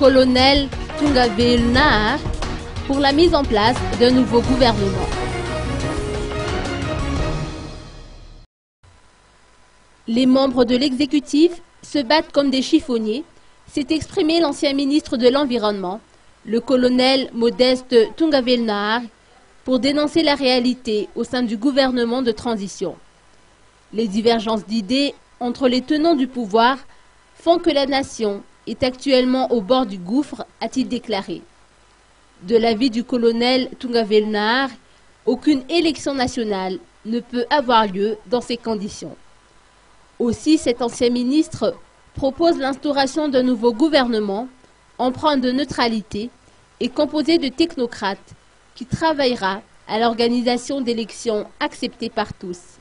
colonel Tungavelu Nahar pour la mise en place d'un nouveau gouvernement. Les membres de l'exécutif se battent comme des chiffonniers, s'est exprimé l'ancien ministre de l'Environnement, le colonel Modeste Tungavelu Nahar, pour dénoncer la réalité au sein du gouvernement de transition. Les divergences d'idées entre les tenants du pouvoir font que la nation est actuellement au bord du gouffre, a-t-il déclaré. De l'avis du colonel Tungavelu Nahar, aucune élection nationale ne peut avoir lieu dans ces conditions. Aussi, cet ancien ministre propose l'instauration d'un nouveau gouvernement empreint de neutralité et composé de technocrates qui travaillera à l'organisation d'élections acceptées par tous.